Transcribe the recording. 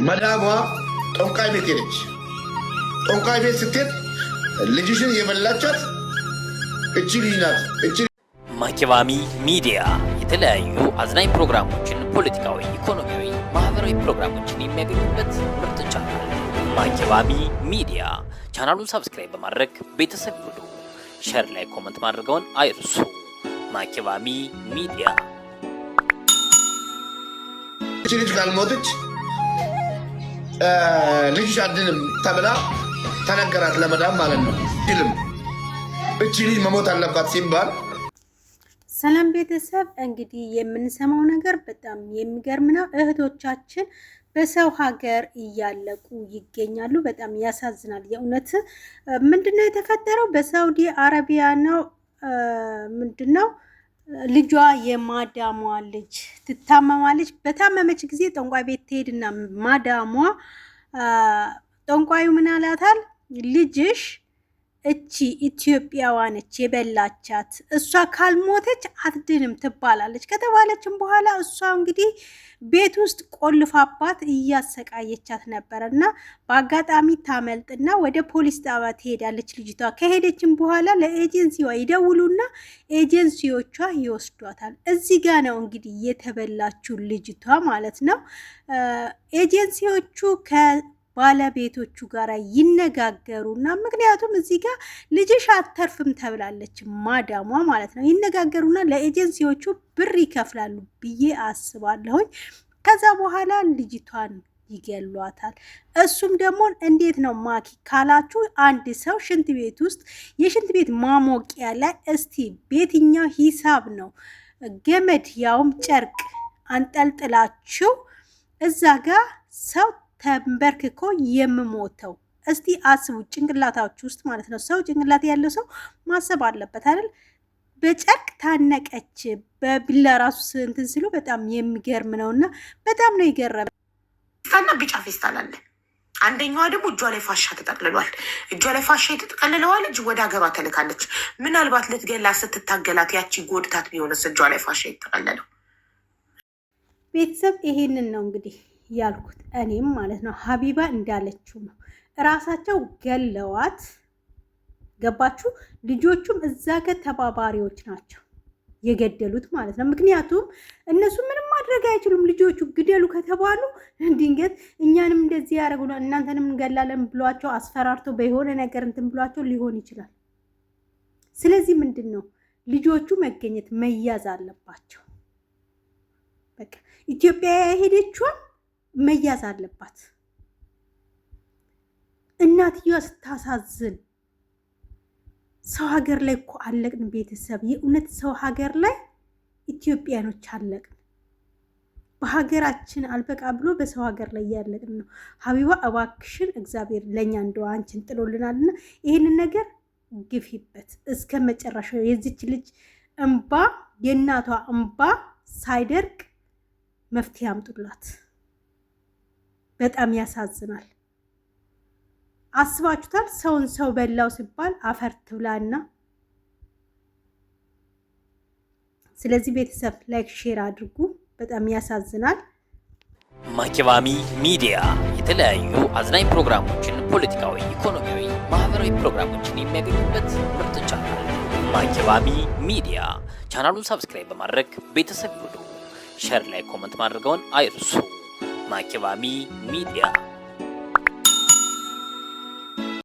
መዳሟ ጦንቃይ ቤት ሄደች። ጦንቃይ ቤት ስትሄድ ልጅሽን የበላቻት እቺ ልጅ ናት። ማኪባሚ ሚዲያ የተለያዩ አዝናኝ ፕሮግራሞችን፣ ፖለቲካዊ፣ ኢኮኖሚያዊ፣ ማህበራዊ ፕሮግራሞችን የሚያገኙበት ምርጥ ቻናል ማኪባሚ ሚዲያ። ቻናሉን ሰብስክራይብ በማድረግ ቤተሰብ ይሁኑ። ሼር ላይ ኮሜንት ማድረግዎን አይርሱ። ማኪባሚ ሚዲያ። እቺ ልጅ ካልሞተች ልጅሽ አድንም ተብላ ተነገራት ለመዳም ማለት ነው። ይልም እቺ ልጅ መሞት አለባት ሲባል ሰላም ቤተሰብ፣ እንግዲህ የምንሰማው ነገር በጣም የሚገርም ነው። እህቶቻችን በሰው ሀገር እያለቁ ይገኛሉ። በጣም ያሳዝናል። የእውነት ምንድነው የተፈጠረው? በሳውዲ አረቢያ ነው። ምንድነው ልጇ የማዳሟ ልጅ ትታመማለች። በታመመች ጊዜ ጠንቋይ ቤት ትሄድና ማዳሟ ጠንቋዩ ምን አላታል? ልጅሽ እቺ ኢትዮጵያዋ ነች የበላቻት፣ እሷ ካልሞተች አትድንም ትባላለች። ከተባለችም በኋላ እሷ እንግዲህ ቤት ውስጥ ቆልፋባት እያሰቃየቻት ነበረ እና በአጋጣሚ ታመልጥና ወደ ፖሊስ ጣቢያ ትሄዳለች ልጅቷ። ከሄደችም በኋላ ለኤጀንሲዋ ይደውሉና ኤጀንሲዎቿ ይወስዷታል። እዚህ ጋ ነው እንግዲህ የተበላችው ልጅቷ ማለት ነው። ኤጀንሲዎቹ ባለቤቶቹ ጋር ይነጋገሩና ምክንያቱም እዚህ ጋር ልጅሽ አተርፍም ተብላለች ማዳሟ ማለት ነው። ይነጋገሩና ለኤጀንሲዎቹ ብር ይከፍላሉ ብዬ አስባለሁኝ። ከዛ በኋላ ልጅቷን ይገሏታል። እሱም ደግሞ እንዴት ነው ማኪ ካላችሁ፣ አንድ ሰው ሽንት ቤት ውስጥ የሽንት ቤት ማሞቂያ ላይ እስቲ በየትኛው ሂሳብ ነው ገመድ ያውም ጨርቅ አንጠልጥላችሁ እዛ ጋር ሰው ተንበርክኮ የምሞተው? እስቲ አስቡ፣ ጭንቅላታችሁ ውስጥ ማለት ነው። ሰው ጭንቅላት ያለው ሰው ማሰብ አለበት አይደል? በጨርቅ ታነቀች፣ በቢላ ራሱ እንትን ሲሉ በጣም የሚገርም ነውና በጣም ነው የገረመ። እና ቢጫ ፌስታል አለ። አንደኛዋ ደግሞ እጇ ላይ ፋሻ ተጠቅልሏል። እጇ ላይ ፋሻ የተጠቀልለዋ ልጅ ወደ ሀገሯ ተልካለች። ምናልባት ልትገላ ስትታገላት ያቺ ጎድታት ቢሆንስ እጇ ላይ ፋሻ የተጠቀለለው? ቤተሰብ ይሄንን ነው እንግዲህ ያልኩት እኔም ማለት ነው። ሀቢባ እንዳለችው ነው፣ እራሳቸው ገለዋት። ገባችሁ? ልጆቹም እዛ ጋር ተባባሪዎች ናቸው የገደሉት ማለት ነው። ምክንያቱም እነሱ ምንም ማድረግ አይችሉም። ልጆቹ ግደሉ ከተባሉ ድንገት እኛንም እንደዚህ ያደርጉናል እናንተንም እንገላለን ብሏቸው አስፈራርተው በሆነ ነገር እንትን ብሏቸው ሊሆን ይችላል። ስለዚህ ምንድን ነው ልጆቹ መገኘት መያዝ አለባቸው። በቃ ኢትዮጵያ የሄደችውን መያዝ አለባት። እናትየዋ ስታሳዝን። ሰው ሀገር ላይ እኮ አለቅን ቤተሰብ፣ የእውነት ሰው ሀገር ላይ ኢትዮጵያኖች አለቅን። በሀገራችን አልበቃ ብሎ በሰው ሀገር ላይ ያለቅን ነው። ሀቢባ እባክሽን እግዚአብሔር ለእኛ እንደው አንቺን ጥሎልናልና ይህንን ነገር ግፊበት እስከ መጨረሻው። የዚች ልጅ እንባ፣ የእናቷ እንባ ሳይደርቅ መፍትሄ አምጡላት። በጣም ያሳዝናል። አስባችሁታል? ሰውን ሰው በላው ሲባል አፈር ትብላና። ስለዚህ ቤተሰብ ላይክ ሼር አድርጉ። በጣም ያሳዝናል። ማኪባሚ ሚዲያ የተለያዩ አዝናኝ ፕሮግራሞችን፣ ፖለቲካዊ፣ ኢኮኖሚያዊ፣ ማህበራዊ ፕሮግራሞችን የሚያገኙበት ምርጥ ቻናል ማኪባሚ ሚዲያ። ቻናሉን ሰብስክራይብ በማድረግ ቤተሰብ ይሁኑ። ሼር ላይ ኮሜንት ማድረግዎን አይርሱ። ማኪባሚ ሚዲያ